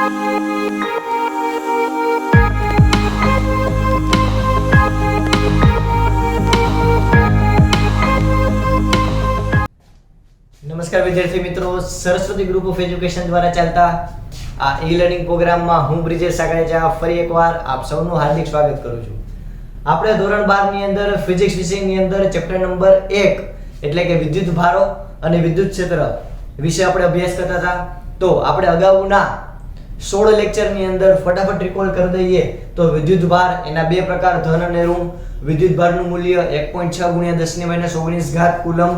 નમસ્કાર વિદ્યાર્થી મિત્રો, સરસ્વતી ગ્રુપ ઓફ એજ્યુકેશન દ્વારા ચાલતા આ ઈ-લર્નિંગ પ્રોગ્રામમાં હું બ્રિજેશ સાગરેજા ફરી એકવાર આપ સૌનું હાર્દિક સ્વાગત કરું છું. આપણે ધોરણ 12 ની અંદર ફિઝિક્સ વિષયની અંદર ચેપ્ટર નંબર 1 એટલે કે વિદ્યુત ભારો અને વિદ્યુત ક્ષેત્ર વિશે આપણે અભ્યાસ કરતા હતા. તો આપણે અગાઉના 16 લેક્ચરની અંદર ફટાફટ રિકોલ કરી દઈએ તો વિદ્યુત ભાર એના બે પ્રકાર, ધન અને ઋણ. વિદ્યુત ભારનું મૂલ્ય 1.6 × 10⁻19 ઘાત કુલમ.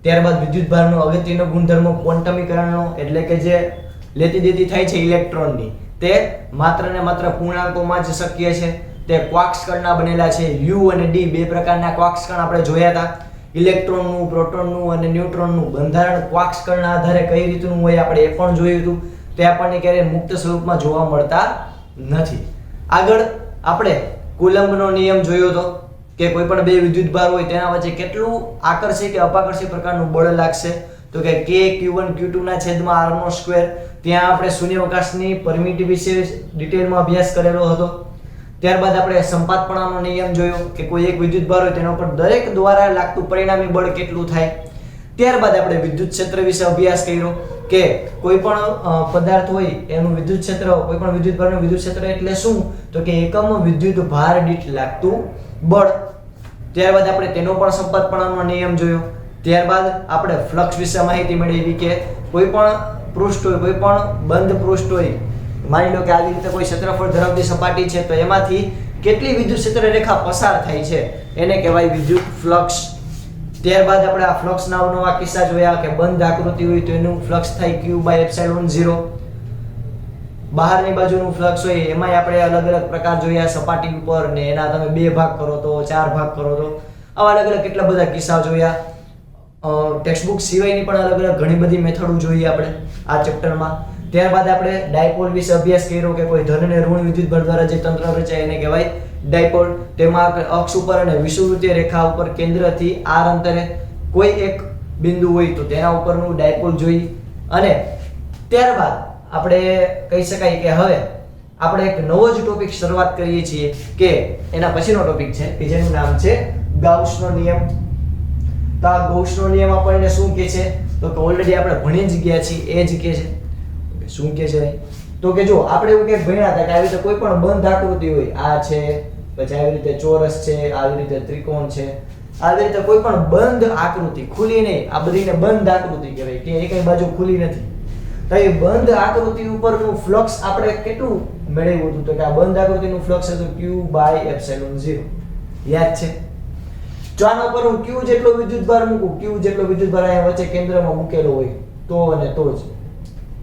ત્યારબાદ વિદ્યુત ભારનો અગત્યનો ગુણધર્મ ક્વોન્ટમીકરણનો એટલે કે જે લેતી દેતી થાય છે ઇલેક્ટ્રોનની, તે માત્ર ને માત્ર પૂર્ણાંકોમાં જ શક્ય છે. તે ક્વાર્ક્સ કણના બનેલા છે. U અને D બે પ્રકારના ક્વાર્ક્સ કણ આપણે જોયા હતા. ઇલેક્ટ્રોનનું, પ્રોટોનનું અને ન્યુટ્રોનનું બંધારણ ક્વાર્ક્સ કણના આધારે કઈ રીતનું હોય આપણે એ પણ જોયું હતું. તે આપણને ક્યારેય મુક્ત સ્વરૂપમાં જોવા મળતા નથી. આગળ આપણે કુલમ્બનો નિયમ જોયો હતો કે કોઈ પણ બે વિદ્યુત ભાર હોય તેના વચ્ચે કેટલું આકર્ષી કે અપાકર્ષી પ્રકારનું બળ લાગશે. તો કે K Q1 Q2 ના છેદમાં R નો સ્ક્વેર. ત્યાં આપણે શૂન્યાવકાશની પરમિટિવિટી વિશે ડિટેલમાં અભ્યાસ કરેલો હતો. ત્યારબાદ આપણે સંપાતપણાનો નિયમ જોયો કે કોઈ એક વિદ્યુત ભાર હોય તેના ઉપર દરેક દ્વારા લાગતું પરિણામી બળ કેટલું થાય. ત્યારબાદ આપણે વિદ્યુત ક્ષેત્ર વિશે અભ્યાસ કર્યો કે કોઈ પણ પદાર્થ હોય એનું વિદ્યુત ક્ષેત્ર, કોઈ પણ વિદ્યુત ભારનું વિદ્યુત ક્ષેત્ર એટલે શું, તો કે એકમ વિદ્યુત ભાર દીઠ લાગતું બળ. ત્યારબાદ આપણે તેનો પણ સંપાતપણાનો નિયમ જોયો. ત્યારબાદ આપણે ફ્લક્સ વિશે માહિતી મેળવી કે કોઈ પણ પૃષ્ઠ હોય, કોઈ પણ બંધ પૃષ્ઠ હોય, માની લો કે આવી રીતે કોઈ ક્ષેત્રફળ ધરાવતી સપાટી છે તો એમાંથી કેટલી વિદ્યુત ક્ષેત્ર રેખા પસાર થાય છે એને કહેવાય વિદ્યુત ફ્લક્સ. ત્યારબાદ આપણે આ ફ્લક્સના અવનવા કિસ્સા જોયા કે બંધ આકૃતિ હોય તો એનું ફ્લક્સ થાય Q/ε0. બહારની બાજુનું ફ્લક્સ હોય એમાંય આપણે અલગ અલગ પ્રકાર જોયા સપાટી ઉપર, ને એના તમે 2 ભાગ કરો તો 4 ભાગ કરો તો આવા અલગ અલગ કેટલા બધા કિસ્સા જોયા. ટેક્સ્ટ બુક સિવાયની પણ અલગ અલગ ઘણી બધી મેથડો જોઈએ આપણે આ ચેપ્ટરમાં. ત્યારબાદ આપણે ડાયપોલ વિશે અભ્યાસ કર્યો કે કોઈ ધન અને ઋણ વિદ્યુત ભાર દ્વારા જે તંત્ર રચાય એને કહેવાય ડાયપોલ. તેમાં અક્ષ ઉપર અને વિષુવવૃત્તીય રેખા ઉપર કેન્દ્રથી r અંતરે કોઈ એક બિંદુ હોય તો તેના ઉપરનું ડાયપોલ જોઈ. અને ત્યારબાદ આપણે કહી શકાય કે હવે આપણે એક નવો જ ટોપિક શરૂઆત કરીએ છીએ કે એના પછીનો ટોપિક છે કે જેનું નામ છે ગાઉસનો નિયમ. તો આ ગાઉસનો નિયમ આપણને શું કહે છે તો કે ઓલરેડી આપણે ભણી જ ગયા છીએ એ જ કહે છે. શું કહે છે તો કે જો આપણે એવું કંઈક ભણ્યા હતા કે આવી રીતે કોઈ પણ બંધ આકૃતિ હોય, આ છે, પછી આવી રીતે ચોરસ છે, આવી રીતે ત્રિકોણ છે, આવી રીતે કોઈ પણ બંધ આકૃતિ, ખુલી નહીં, આ બધીને બંધ આકૃતિ કહેવાય કે એક બાજુ ખુલી નથી. તો એ બંધ આકૃતિ ઉપરનું ફ્લક્સ આપણે કેટલું મેળવ્યું હતું તો કે આ બંધ આકૃતિનું ફ્લક્સ હતું Q/ε0. યાદ છે? જો આના ઉપર હું Q જેટલો વિદ્યુત ભાર મૂકું, Q જેટલો વિદ્યુત ભાર અહીંયા વચ્ચે કેન્દ્રમાં મૂકેલો હોય તો અને તો જ,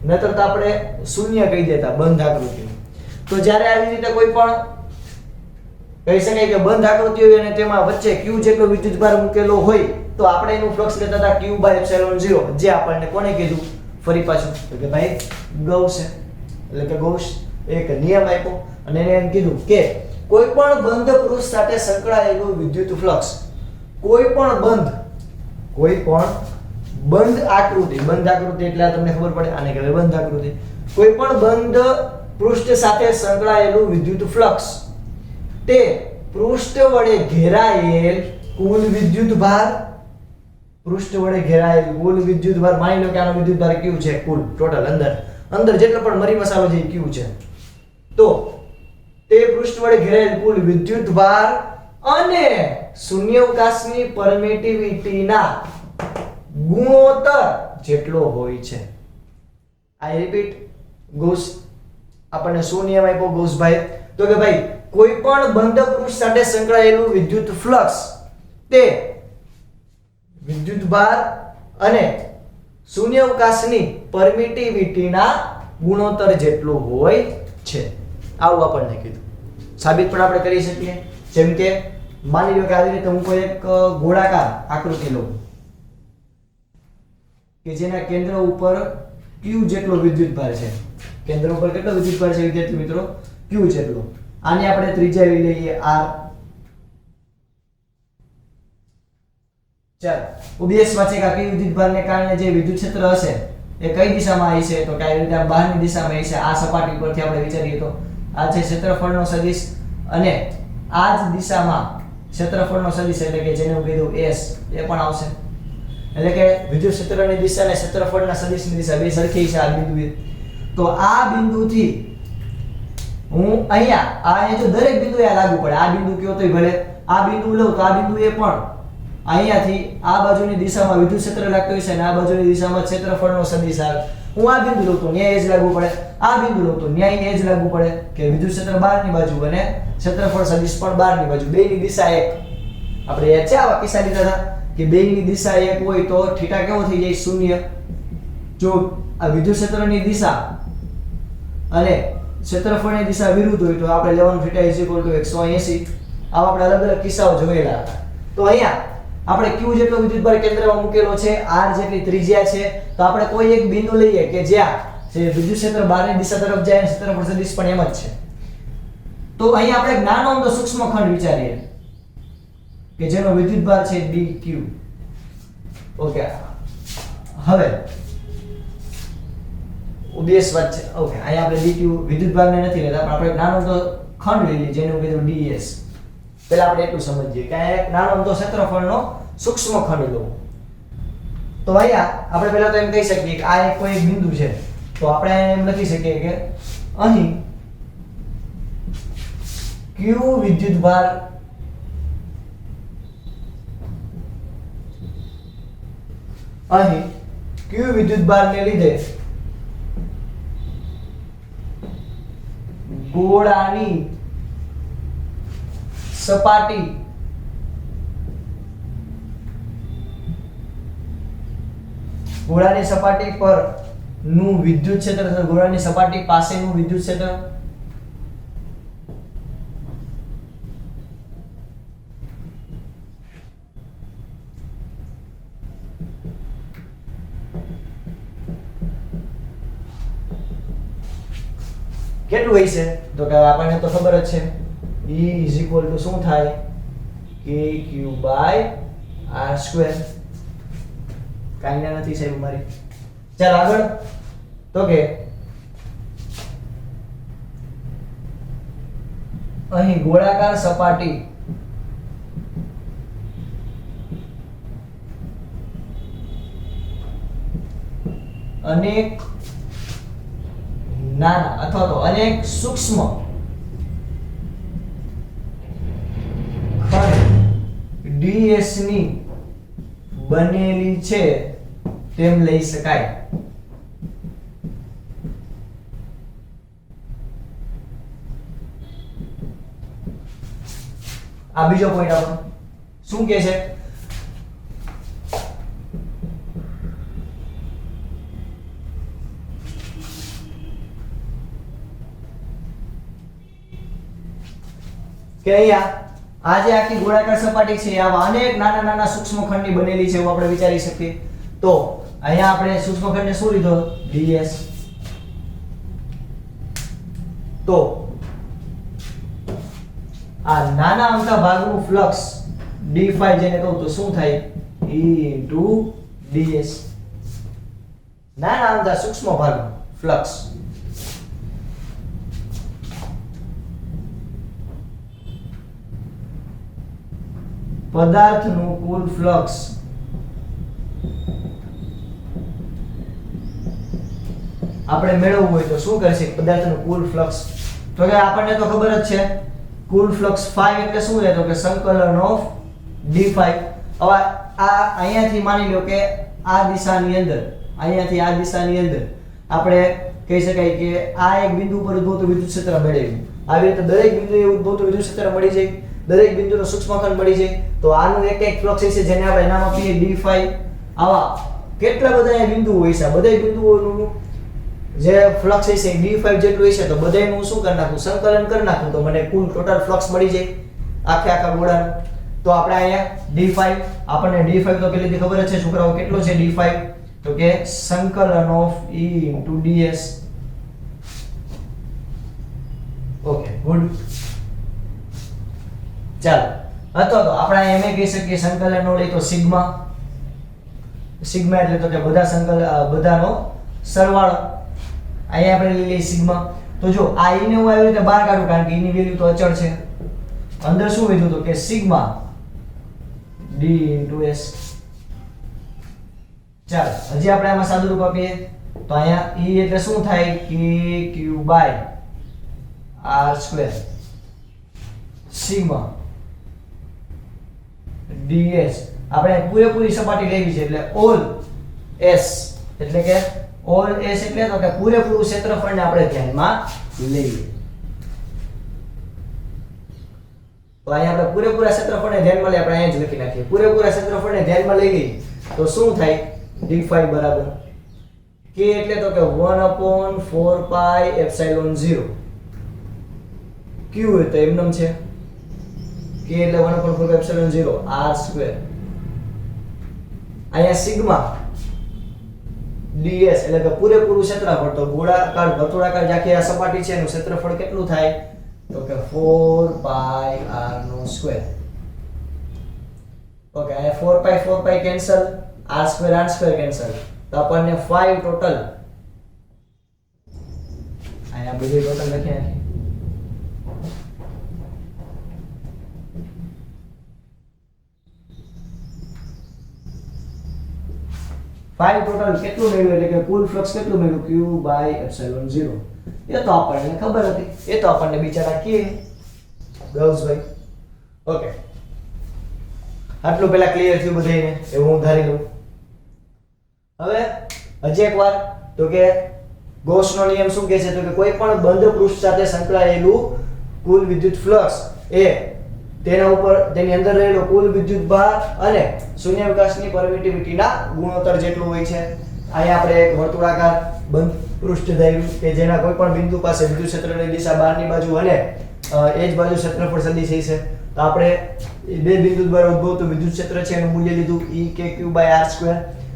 નહીતર તો આપણે શૂન્ય કહી દેતા બંધ આકૃતિ. તો જ્યારે આવી રીતે કોઈ પણ કહી શકાય કે બંધ આકૃતિ હોય અને તેમાં વચ્ચે Q જેટલો વિદ્યુત ભાર મૂકેલો હોય તો આપણે એનું ફ્લક્સ લેતા હતા Q/ε0. જે આપણને કોણે કીધું ફરી પાછું તો કે ભાઈ ગૌસ છે. એટલે કે ગૌસ એક નિયમ આપ્યો અને એને એમ કીધું કે કોઈ પણ બંધ પૃષ્ઠ સાથે સંકળાયેલું વિદ્યુત ફ્લક્સ, કોઈ પણ બંધ આકૃતિ, બંધ આકૃતિ એટલે તમને ખબર પડે આને કહેવાય બંધ આકૃતિ. કોઈ પણ બંધ પૃષ્ઠ સાથે સંકળાયેલું વિદ્યુત ફ્લક્સ તે પૃષ્ઠ વડે ઘેરાયેલ કુલ વિદ્યુત ભાર, પૃષ્ઠ વડે ઘેરાયેલ કુલ વિદ્યુત ભાર, માની લો કે આનો વિદ્યુત ભાર Q છે, કુલ ટોટલ અંદર જેટલો પણ મરી મસાલો જે Q છે, તો તે પૃષ્ઠ વડે ઘેરાયેલ કુલ વિદ્યુત ભાર અને શૂન્યાવકાશની પરમિટિવિટીના ગુણોત્તર જેટલો હોય છે. આઈ રિપીટ, ગૌસ આપણને શું નિયમ આપ્યો ગૌસભાઈ તો કે ભાઈ કોઈ પણ બંધ પૃષ્ઠ સાથે સંકળાયેલું વિદ્યુત ફ્લક્સ તે વિદ્યુત ભાર અને શૂન્યાવકાશની પરમિટિવિટીના ગુણોત્તર જેટલું હોય છે. આવું આપણને કીધું. સાબિત પણ આપણે કરી શકીએ. જેમ કે માની લો કે આવી રીતે હું કોઈ એક ગોળાકાર આકૃતિ લઉં કે જેના કેન્દ્ર ઉપર Q જેટલો વિદ્યુત ભાર છે. કેન્દ્ર ઉપર કેટલો વિદ્યુત ભાર છે વિદ્યાર્થી મિત્રો? Q જેટલો. આને આપણે ત્રિજ્યા લઈ લઈએ R. ચાલો ઓબ્વિયસ વાત છે કે આ વિદ્યુત ભારને કારણે જે વિદ્યુત ક્ષેત્ર હશે એ કઈ દિશામાં આવી છે તો કે આવી રીતે આ બહારની દિશામાં આવી છે. આ સપાટી પરથી આપણે વિચારીએ તો આ છે ક્ષેત્રફળનો સદિશ અને આ જ દિશામાં ક્ષેત્રફળનો સદિશ એટલે કે જેને હું કીધું s એ પણ આવશે. એટલે કે વિદ્યુત ક્ષેત્રની દિશા અને ક્ષેત્રફળના સદિશની દિશા બે સરખી છે આ બિંદુએ. તો આ બિંદુથી હું અહીંયા જો દરેક બિંદુએ આ લાગુ પડે. આ બિંદુ કયો તોય ભલે આ બિંદુ લઉં તો આ બિંદુએ પણ અહીંયાથી આ બાજુની દિશામાં વિદ્યુત ક્ષેત્ર લાગતું હોય છે અને આ બાજુની દિશામાં ક્ષેત્રફળનો સદિશ આવે. હું આ બિંદુ લઉં તો ન્યાય જ લાગુ પડે, આ બિંદુ લઉં તો ન્યાય જ લાગુ પડે કે વિદ્યુત ક્ષેત્ર બહારની બાજુ અને ક્ષેત્રફળ સદિશ પણ બહારની બાજુ, બેયની દિશા એક. આપણે યાદ છે આવા કિસ્સા લીધા હતા કે બેયની દિશા એક હોય તો થીટા કેવો થઈ જાય? શૂન્ય. જો આ વિદ્યુત ક્ષેત્રની દિશા અને ક્ષેત્રફળની દિશા વિરુદ્ધ હોય તો આપણે લેવાનું θ = 180. આવા આપણે અલગ અલગ કિસ્સાઓ જોયેલા હતા. તો અહીંયા આપણે q જેટલો વિદ્યુતભાર કેન્દ્રમાં મૂકેલો છે, r જેટલી ત્રિજ્યા છે. તો આપણે કોઈ એક બિંદુ લઈએ કે જ્યાં જે વિદ્યુત ક્ષેત્ર બહારની દિશા તરફ જાય અને ક્ષેત્રફળ સદિશ પણ એમ જ છે. તો અહીંયા આપણે એક નાનો અમથો સૂક્ષ્મ ખંડ વિચારીએ કે જેનો વિદ્યુતભાર છે dq. ઓકે, હવે ઉદ્દેશ વાત છે. ઓકે, અહીંયા આપણે dq વિદ્યુતભારને નથી લેતા પણ આપણે એક નાનો અમથો ખંડ લઈએ જેનું કીધું ds. પહેલા આપણે એટલું સમજીએ કે આ એક નાનો અમથો ક્ષેત્રફળનો સૂક્ષ્મ ખંડ લો. તો અહીંયા આપણે પહેલા તો એમ કહી શકીએ કે આ એક કોઈ એક બિંદુ છે. તો આપણે એમ લખી શકીએ કે અહીં q વિદ્યુતભાર અહીં q વિદ્યુતભારને લીધે ગોળાની સપાટી પર નું વિદ્યુત ક્ષેત્ર, ગોળાની સપાટી પાસેનું વિદ્યુત ક્ષેત્ર કેટલું હોય છે તો કે આપણને તો ખબર જ છે E = શું થાય? kq/r². કાંઈ ના નથી સાહેબ મારી. ચાલ આગળ. તો કે અહીં ગોળાકાર સપાટી અનેક નાના અથવા તો અનેક સૂક્ષ્મ ખંડ ds ની બનેલી છે તેમ લઈ શકાય. આ બીજો પોઈન્ટ આપણો શું કહે છે? કે અહીંયા આ જે આખી ગોળાકાર સપાટી છે આવા અનેક નાના નાના સૂક્ષ્મ ખંડની બનેલી છે એવું આપણે વિચારી શકીએ. તો અહીંયા આપણે સૂક્ષ્મ ખંડને શું લીધો? ds. તો આ નાના અમથા ભાગનું ફ્લક્સ d5 જેને કહું તો શું થાય? E * ds. નાના અમથા સૂક્ષ્મ ભાગનું ફ્લક્સ પદાર્થનું કુલ ફ્લક્સ આપણે મેળવવું હોય તો શું કરશે? પદાર્થનું કુલ ફ્લક્સ. તો કે આપણને તો ખબર જ છે કુલ ફ્લક્સ phi એટલે શું છે? તો કે સંકલન ઓફ d5. હવે આ અહીંયાથી માની લો કે આ દિશાની અંદર, અહીંયાથી આ દિશાની અંદર આપણે કહી શકાય કે આ એક બિંદુ પર ઉદ્ભવતું વિદ્યુત ક્ષેત્ર મેળવ્યું. આવી રીતે દરેક બિંદુએ ઉદ્ભવતું વિદ્યુત ક્ષેત્ર મળી જાય, દરેક બિંદુનો સૂક્ષ્મખંડ મળી જાય. તો આનું એક એક ફ્લક્સ છે જેને આપણે નામ આપીએ d5. આવા કેટલા બધા બિંદુઓ હોય છે, બધા બિંદુઓનું જે ફ્લક્સ છે d5 જેટલું હશે. તો બધાયનું શું કરી નાખું? સંકલન કરી નાખું તો મને કુલ ટોટલ ફ્લક્સ મળી જાય આખા ગોળાનું. તો આપણે અહીંયા d5, આપણને d5 તો પહેલેથી ખબર જ છે છોકરાઓ કેટલો છે d5? તો કે સંકલન of E * ds. Okay, good. ચાલો, અથવા તો આપણે એમ કહી શકીએ સંકલન નો લઈ તો સિગ્મા. સિગ્મા એટલે તો કે બધા બધાનો સરવાળો અહીંયા આપણે લઈ લઈએ સિગ્મા. તો જો આ e ને હું આવી રીતે બહાર કાઢું કારણ કે e ની વેલ્યુ તો અચળ છે. અંદર શું વધ્યું તો કે સિગ્મા d s. ચાલો હજી આપણે આમાં સાદું રૂપ આપીએ તો અહીંયા e એટલે શું થાય k q r² sigma ds. આપણે પૂરેપૂરી સપાટી લેવી છે એટલે ઓલ s એટલે કે ઓલ s એટલે તો કે પૂરેપૂરું ક્ષેત્રફળને આપણે ધ્યાનમાં લઈએ. તો અહીંયા આપણે પૂરેપૂરા ક્ષેત્રફળને ધ્યાનમાં લઈએ. આપણે અહીંયા જ લખી નાખીએ પૂરેપૂરા ક્ષેત્રફળને ધ્યાનમાં લઈ લઈએ તો શું થાય d5 બરાબર k એટલે તો કે 1/4πε0 q તો એમનેમ છે k એટલે 1/4πε0 r². અહીંયા સિગ્મા ds એટલે કે પૂરેપૂરું ક્ષેત્રફળ. તો ગોળાકાર વર્તુળાકાર જે આખી આ સપાટી છે એનું ક્ષેત્રફળ કેટલું થાય તો કે 4πr². ઓકે અહીંયા 4π કેન્સલ, r² કેન્સલ, તો આપણને 5 ટોટલ અહીંયા બધી ટોટલ લખી નાખી. ટોટલ કેટલું મેળવ્યું એટલે કે કુલ ફ્લક્સ કેટલું મેળવ્યું q/ε0. એ તો આપણને ખબર હતી, એ તો આપણને બિચારા કે ગૌસભાઈ. ઓકે આટલું પહેલા ક્લિયર થયું બધાને એવું હું ધારી લઉં. હવે હજી એકવાર તો કે ગૌસનો નિયમ શું કહે છે તો કે કોઈ પણ બંધ પૃષ્ઠ સાથે સંકળાયેલું કુલ વિદ્યુત ફ્લક્સ એ તેના ઉપર તેની અંદર રહેલો કુલ વિદ્યુત ભાર અને શૂન્યાવકાશની પરમિટિવિટીના ગુણોત્તર જેટલું હોય છે. અહીંયા આપણે એક વર્તુળાકાર બંધ પૃષ્ઠ ધાર્યું કે જેના કોઈ પણ બિંદુ પાસે વિદ્યુત ક્ષેત્રની દિશા બહારની બાજુ અને એ જ બાજુ ક્ષેત્રફળ સદિશ છે. તો આપણે બે બિંદુ દ્વારા ઉદ્ભવતું વિદ્યુત ક્ષેત્ર છે એનું મૂલ્ય લીધું E k q/r².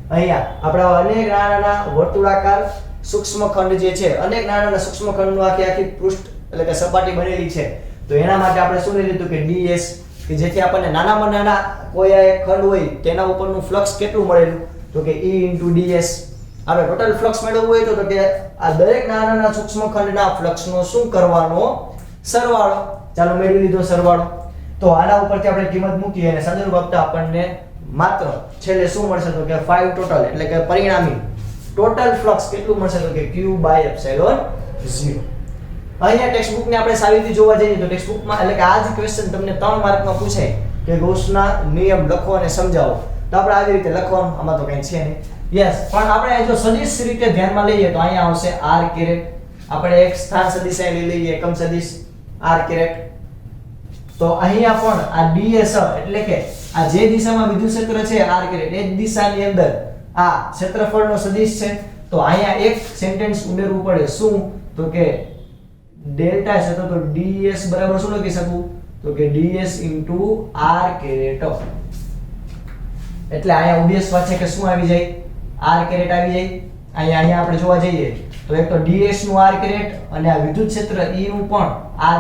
અહીંયા આપણા અનેક નાના વર્તુળાકાર સૂક્ષ્મ ખંડ જે છે, અનેક નાના સૂક્ષ્મ ખંડનું આખી પૃષ્ઠ એટલે કે સપાટી બનેલી છે. તો એના માટે આપણે શું લઈ લીધું કે ds કે જેથી આપણને નાનામાં નાના કોઈ એક ખંડ હોય તેના ઉપરનું ફ્લક્સ કેટલું મળેલું તો કે E * ds. આપણે ટોટલ ફ્લક્સ મેળવવું હોય તો કે આ દરેક નાના સૂક્ષ્મ ખંડના ફ્લક્સનો શું કરવાનો સરવાળો. ચાલો મેળવી લીધો સરવાળો. તો આના ઉપરથી આપણે કિંમત મૂકીએ અને સદરૂપ આપતા આપણને માત્ર છેલ્લે શું મળશે તો કે 5 ટોટલ એટલે કે પરિણામી ટોટલ ફ્લક્સ કેટલું મળશે તો કે q/ε0. અહીંયા ટેક્સ્ટ બુક ને આપણે સારી રીતે જોવા જઈએ તો ટેક્સ્ટ બુકમાં એટલે કે આ જ ક્વેશ્ચન તમને 3 માર્કમાં પૂછાય કે ગૌસના નિયમ લખો અને સમજાવો. તો આપણે આવી રીતે લખવાનું, આમાં તો કંઈ છે નહીં. યસ, પણ આપણે જો સદિશ રીતે ધ્યાનમાં લઈએ તો અહીંયા આવશે r². આપણે એક સ્થાન સદિશ અહીં લઈ લઈએ, એકમ સદિશ r². તો અહીંયા પણ આ ds એટલે કે આ જે દિશામાં વિદ્યુત ક્ષેત્ર છે r² એ જ દિશાની અંદર આ ક્ષેત્રફળનો સદિશ છે. તો અહીંયા એક સેન્ટેન્સ ઉમેરવું પડે. શું તો કે ડેલ્ટા છે તો ds બરાબર શું લખી શકું તો કે ds * r². એટલે અહીંયા ઉદ્દેશ વાંચે કે શું આવી જાય r² આવી જાય. અહીંયા આપણે જોવા જઈએ તો એક તો ds નું r² અને આ વિદ્યુત ક્ષેત્ર E નું પણ r²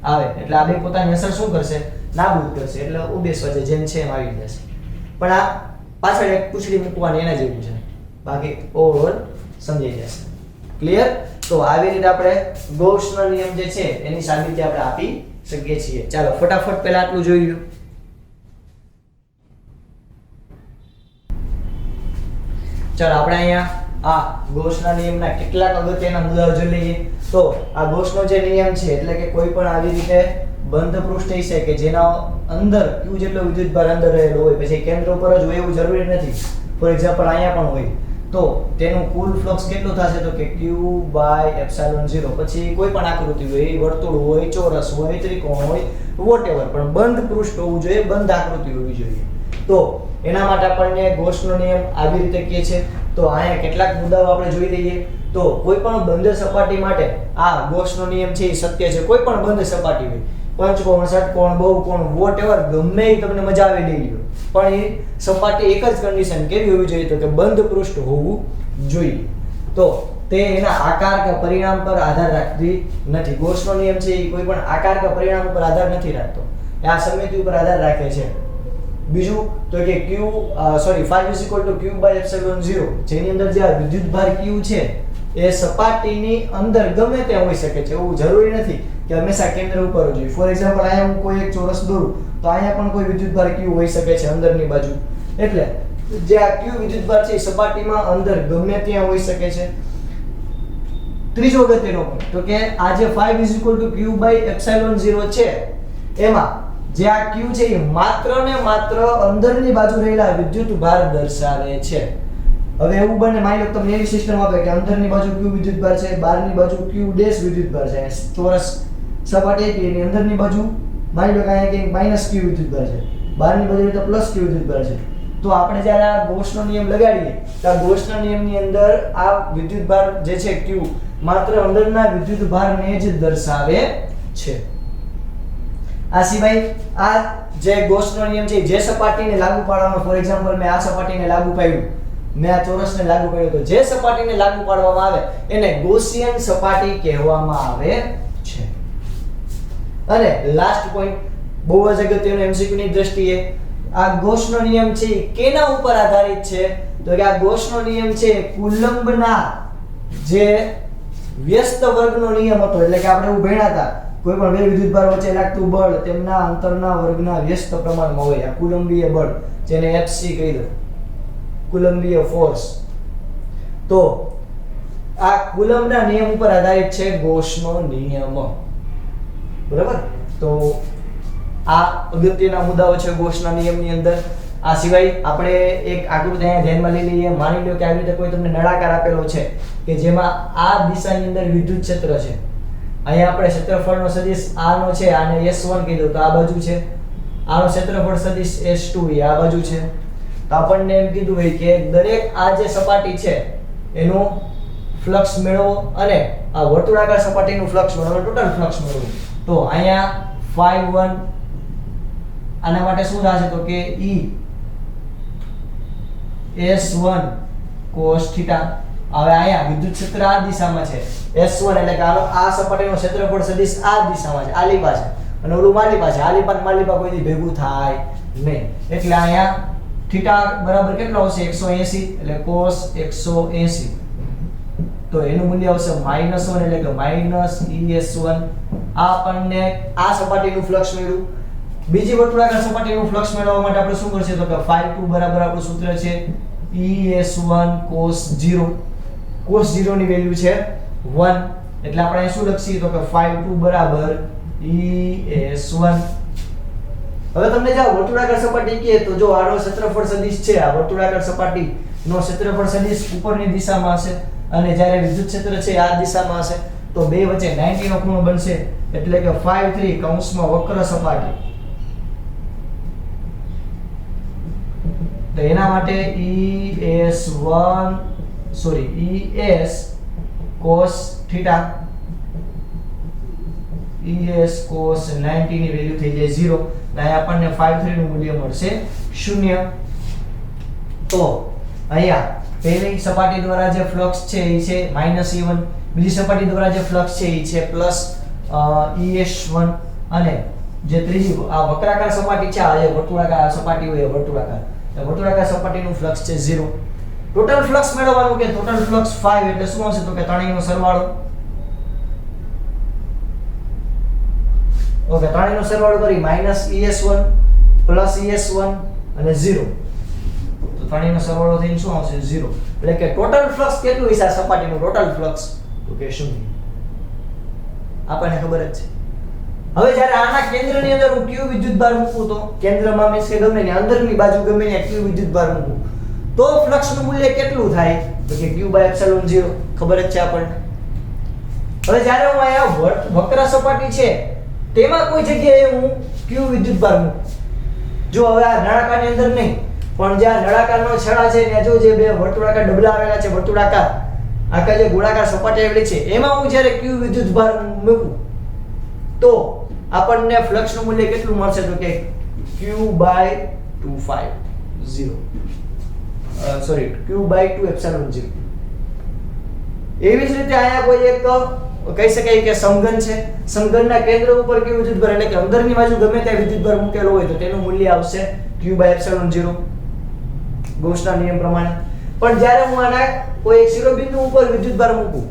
આવે. એટલે આ બે પોતાની અસર શું કરશે નાબૂદ કરશે. એટલે ઉદ્દેશ વાંચે જેમ છે એમ આવી જશે. પણ આ પાછળ એક પૂછડી મૂકવાની એના જેવું છે, બાકી ઓવરઓલ સમજાઈ જશે. ક્લિયર? તો આવી રીતે આપણે ગૌસનો નિયમ જે છે એની સાબિતી આપણે આપી શકીએ છીએ. ચાલો ફટાફટ પહેલા આટલું જોઈ લો. ચાલો આપણે અહીંયા આ ગૌસના નિયમના કેટલાક અગત્યના મુદ્દાઓ જોઈ લઈએ. તો આ ગૌસનો જે નિયમ છે એટલે કે કોઈ પણ આવી રીતે બંધ પૃષ્ઠ છે કે જેના અંદર q જેટલો વિદ્યુતભાર અંદર રહેલો હોય, પછી કેન્દ્ર ઉપર જ હોય એવું જરૂરી નથી. ફોર એક્ઝામ્પલ અહીંયા પણ હોય તો તેનું કુલ ફ્લક્સ કેટલું થશે તો કે q/ε0. પછી કોઈ પણ આકૃતિ હોય, વર્તુળ હોય, ચોરસ હોય, ત્રિકોણ હોય, વોટએવર, પણ બંધ પૃષ્ઠ હોવું જોઈએ, બંધ આકૃતિ હોવી જોઈએ. તો એના માટે આપણને ગૌસનો નિયમ આવી રીતે કહે છે. તો અહીંયા કેટલાક મુદ્દાઓ આપણે જોઈ લઈએ. તો કોઈ પણ બંધ સપાટી માટે આ ગૌસનો નિયમ છે એ સત્ય છે. કોઈ પણ બંધ સપાટી હોય, પંચકોણ, ષટકોણ, બહુકોણ, વોટએવર, ગમે એ તમને મજા આવે લઈ લો, પણ એ સપાટી એક જ કન્ડિશન કેવી હોવી જોઈએ તો કે બંધ પૃષ્ઠ હોવું જોઈએ. તો તે એના આકાર કે પરિણામ પર આધાર રાખતી નથી. ગૌસનો નિયમ છે એ કોઈ પણ આકાર કે પરિણામ ઉપર આધાર નથી રાખતો, આ સમમિતિ ઉપર આધાર રાખે છે. બીજું તો કે q sorry 5 q by epsilon 0, જેની અંદર જે આ વિદ્યુતભાર q છે એ સપાટીની અંદર ગમે ત્યાં હોઈ શકે છે. એવું જરૂરી નથી કે હંમેશા કેન્દ્ર ઉપર જ હોય. ફોર એક્ઝામ્પલ અહીંયા હું કોઈ એક ચોરસ દોરું તો અહીંયા પણ કોઈ વિદ્યુતભાર q હોઈ શકે છે અંદરની બાજુ. એટલે જે આ q વિદ્યુતભાર છે એ સપાટીમાં અંદર ગમે ત્યાં હોઈ શકે છે. ત્રીજો અગત્યનો પોઈન્ટ તો કે આ જે 5 q by epsilon 0 છે એમાં જે આ q છે એ માત્ર ને માત્ર અંદરની બાજુ રહેલા વિદ્યુતભાર દર્શાવે છે. હવે એવું બને માની લો તમને એવી સિસ્ટમ આપે કે અંદરની બાજુ q વિદ્યુતભાર છે, બહારની બાજુ q ડેશ વિદ્યુતભાર છે. ચોરસ સપાટી આપી એની અંદરની બાજુ માની લો કે અહીંયા કે -q વિદ્યુતભાર છે, બહારની બાજુ તો +q વિદ્યુતભાર છે. તો આપણે જ્યારે આ ગૌસનો નિયમ લગાડીએ તો આ ગૌસના નિયમની અંદર આ વિદ્યુતભાર જે છે q માત્ર અંદરના વિદ્યુતભારને જ દર્શાવે છે. આ સિવાય આ જે ગૌસનો નિયમ છે જે સપાટીને લાગુ પાડવાનો, ફોર એક્ઝામ્પલ મેં આ સપાટીને લાગુ પાડ્યું, મેં આ ચોરસને લાગુ પાડ્યું, તો જે સપાટીને લાગુ પાડવામાં આવે એને ગૌસિયન સપાટી કહેવામાં આવે છે. અને લાસ્ટ પોઈન્ટ બહુ જ અગત્યનો MCQ ની દ્રષ્ટિએ આ ગૌસનો નિયમ છે કેના ઉપર આધારિત છે તો કે આ ગૌસનો નિયમ છે કુલંબના જે વ્યસ્ત વર્ગનો નિયમ હતો. એટલે કે આપણે એવું ભણ્યા હતા કોઈ પણ બે વિદ્યુતભાર વચ્ચે લાગતું બળ તેમના અંતરના વર્ગના વ્યસ્ત પ્રમાણમાં હોય. આ કુલંબીય બળ જેને Fc કહી દો, કુલંબીય ફોર્સ. તો આ કુલંબના નિયમ ઉપર આધારિત છે ગૌસનો નિયમ. બરાબર? તો આ અગત્યના મુદ્દાઓ છે ગૌસના નિયમની અંદર. આ સિવાય આપણે એક આકૃતિ અહીંયા ધ્યાનમાં લઈ લઈએ. માની લો કે આવી રીતે કોઈ તમને નળાકાર આપેલો છે કે જેમાં આ દિશાની અંદર વિદ્યુત ક્ષેત્ર છે. અહીંયા આપણે ક્ષેત્રફળનો સદિશ આનો છે, આને S1 કીધું તો આ બાજુ છે. આનો ક્ષેત્રફળ સદિશ S2 એ આ બાજુ છે. તો આપણને એમ કીધું હોય કે દરેક આ જે સપાટી છે એનું ફ્લક્સ મેળવો અને આ વર્તુળાકાર સપાટીનું ફ્લક્સ મેળવો, ટોટલ ફ્લક્સ મેળવો. તો અહીંયા phi1 આના માટે શું થશે તો કે E S1 cos θ. હવે અહીંયા વિદ્યુત ક્ષેત્ર આ દિશામાં છે S1 એટલે કે આ સપાટીનો ક્ષેત્રફળ સદિશ આ દિશામાં છે, આલી પાસે, અને ઓલું માલી પાસે. આલી પાસે માલી પાસે કોઈ દી ભેગું થાય નહીં. એટલે અહીંયા થીટા બરાબર કેટલો આવશે 180 એટલે cos 180. તો એનું મૂલ્ય આવશે -1 એટલે કે -ES1. આ આપણને આ સપાટીનું ફ્લક્સ મેળવ્યું. બીજી વર્તુળાકાર સપાટીનું ફ્લક્સ મેળવવા માટે આપણે શું કરશે તો કે phi2 બરાબર આપણું સૂત્ર છે ES1 cos 0. cos 0 ની વેલ્યુ છે 1 એટલે આપણે અહીં શું લખીએ તો કે phi2 બરાબર ES1. હવે તમને જો વર્તુળાકાર સપાટી કહે તો જો આનો ક્ષેત્રફળ સદિશ છે, આ વર્તુળાકાર સપાટીનો ક્ષેત્રફળ સદિશ ઉપરની દિશામાં હશે અને જ્યારે વિદ્યુત ક્ષેત્ર છે આ દિશામાં હશે તો બે વચ્ચે 90 નો ખૂણો બનશે. એટલે કે phi3 કૌંસમાં વક્ર સપાટી. તો એના માટે ES cos θ ES cos 90 ની વેલ્યુ થઈ જાય 0. એટલે આપણને phi3 નું મૂલ્ય મળશે 0. તો અહીંયા પહેલી સપાટી દ્વારા જે ફ્લક્સ છે એ છે -E1, બીજી સપાટી દ્વારા જે ફ્લક્સ છે એ છે +ES1 અને જે ત્રીજી આ વક્રાકાર સપાટી છે, આ જે વર્તુળાકાર સપાટી હોય વર્તુળાકાર સપાટીનું ફ્લક્સ છે 0. ટોટલ ફ્લક્સ મેળવવાનું કે ટોટલ ફ્લક્સ 5 એટલે શું આવશે તો કે ત્રણેયનો સરવાળો. ઓકે, ત્રણેયનો સરવાળો કરી -ES1 +ES1 અને 0. તો ત્રણેયનો સરવાળો થઈને શું આવશે 0. એટલે કે ટોટલ ફ્લક્સ કેટલું હશે આ સપાટીનું ટોટલ ફ્લક્સ તો કે 0. આપણને ખબર જ છે. હવે જ્યારે આના કેન્દ્રની અંદર હું q વિદ્યુતભાર મૂકું તો કેન્દ્રમાં મીન્સ કે ગમે ને અંદરની બાજુ ગમે ને q વિદ્યુતભાર મૂકું તો ફ્લક્સનું મૂલ્ય કેટલું થાય તો કે q/ε0 ખબર જ છે આપણને. હવે જ્યારે હું અહીંયા વક્ર સપાટી છે તેમાં કોઈ જગ્યાએ હું q વિદ્યુતભાર મૂકું, જો હવે આ નળાકારની અંદર નહીં પણ જ્યાં નળાકારનો છેડા છે ત્યાં જો જે બે વર્તુળાકાર ડબલા આવેલા છે, વર્તુળાકાર આખા જે ગોળાકાર સપાટી આવેલી છે એમાં હું જ્યારે q વિદ્યુતભાર મૂકું તો આપણને ફ્લક્સનું મૂલ્ય કેટલું મળશે તો કે q/250 q/2ε0. એવી જ રીતે અહીંયા કોઈ એક કહી શકાય કે સમઘન છે, સમઘનના કેન્દ્ર ઉપર q વિદ્યુતભાર એટલે કે અંદરની બાજુ ગમે ત્યાં વિદ્યુતભાર મૂકેલો હોય તો તેનું મૂલ્ય આવશે q બાય એપ્સિલોન 0 ગૌસના નિયમ પ્રમાણે. પણ જ્યારે હું આના કોઈ એક શિરોબિંદુ ઉપર વિદ્યુતભાર મૂકું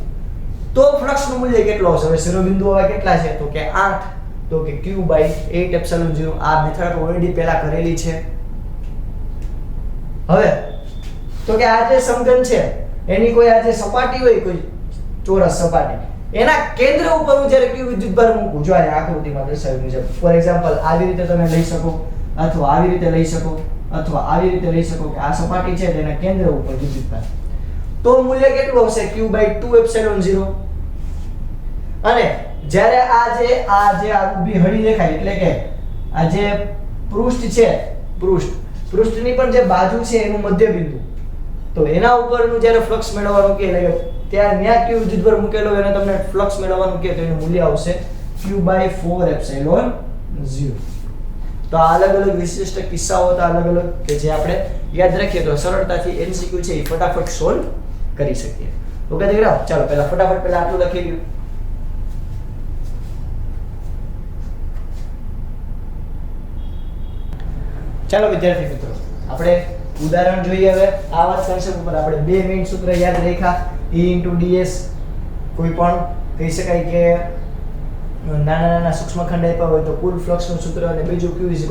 તો ફ્લક્સનું મૂલ્ય કેટલું આવશે? હવે શિરોબિંદુ હવે કેટલા છે? તો કે 8, તો કે q બાય 8 એપ્સિલોન 0. આ મેથડ ઓલરેડી પહેલા કરેલી છે. હવે તો કે આ જે સમઘન છે એની કોઈ આ જે સપાટી હોય, કોઈ ચોરસ સપાટી, એના કેન્દ્ર ઉપર હું જ્યારે q વિદ્યુતભાર મૂકું, જો આ આકૃતિમાં દર્શાવ્યું મુજબ, ફોર એક્ઝામ્પલ આવી રીતે તમે લઈ શકો, અથવા આવી રીતે લઈ શકો, અથવા આવી રીતે લઈ શકો કે આ સપાટી છે તેના કેન્દ્ર ઉપર વિદ્યુતભાર, તો મૂલ્ય કેટલું આવશે? q by 2 epsilon 0. અને જ્યારે આ જે ઊભી હળી દેખાય, એટલે કે આ જે પૃષ્ઠ છે, પૃષ્ઠની પણ જે બાજુ છે એનું મધ્ય બિંદુ, તો એના ઉપરનું જ્યારે ફ્લક્સ મેળવવાનું કે, એટલે કે ત્યાં q વિદ્યુતભાર મૂકેલો હોય અને તમને ફ્લક્સ મેળવવાનું કે, તો એનું મૂલ્ય આવશે q બાય 4 એપ્સિલોન 0. તો આ અલગ અલગ વિશિષ્ટ કિસ્સાઓ હતા, અલગ અલગ, કે જે આપણે યાદ રાખીએ તો સરળતાથી MCQ છે એ ફટાફટ સોલ્વ કરી શકીએ. ઓકે દીકરા, ચાલો પહેલા ફટાફટ આટલું લખી લ્યો. ચાલો વિદ્યાર્થી મિત્રો, આપણે ઉદાહરણ જોઈએ. હવે આવા કોન્સેપ્ટ ઉપર આપણે બે મેઇન સૂત્ર યાદ રાખ્યા. E * ds, કોઈ પણ કહી શકાય કે નાના સૂક્ષ્મ ખંડ આપ્યા હોય તો કુલ ફ્લક્સનું સૂત્ર, અને બીજું q =